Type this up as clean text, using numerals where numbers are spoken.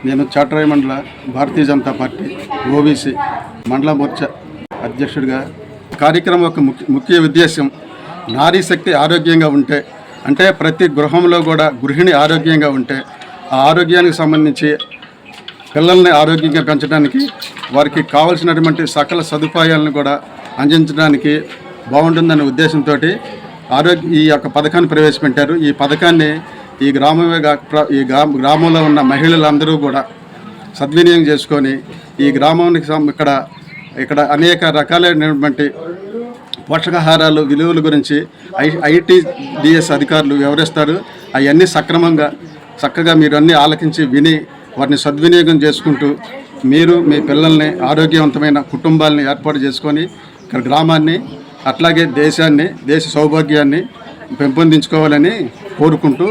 నేను చాటరాయి మండల Bharatiya Janata party OBC మండల మోర్చా అధ్యక్షుడిగా కార్యక్రమం యొక్క ముఖ్య ఉద్దేశం నారీ శక్తి ఆరోగ్యంగా ఉంటే, అంటే ప్రతి గృహంలో కూడా గృహిణి ఆరోగ్యంగా ఉంటే ఆ ఆరోగ్యానికి సంబంధించి పిల్లల్ని ఆరోగ్యంగా పెంచడానికి వారికి కావలసినటువంటి సకల సదుపాయాలను కూడా అందించడానికి బాగుంటుందనే ఉద్దేశంతో ఈ యొక్క పథకాన్ని ప్రవేశపెట్టారు. ఈ పథకాన్ని ఈ గ్రామంలో ఉన్న మహిళలందరూ కూడా సద్వినియోగం చేసుకొని ఈ గ్రామానికి ఇక్కడ అనేక రకాలైనటువంటి పోషకాహారాలు విలువల గురించి ITDS అధికారులు వివరిస్తారు. అవన్నీ చక్కగా మీరు అన్నీ ఆలకించి విని వారిని సద్వినియోగం చేసుకుంటూ మీరు మీ పిల్లల్ని ఆరోగ్యవంతమైన కుటుంబాలని ఏర్పాటు చేసుకొని ఇక్కడ గ్రామాన్ని అట్లాగే దేశ సౌభాగ్యాన్ని పెంపొందించుకోవాలని కోరుకుంటూ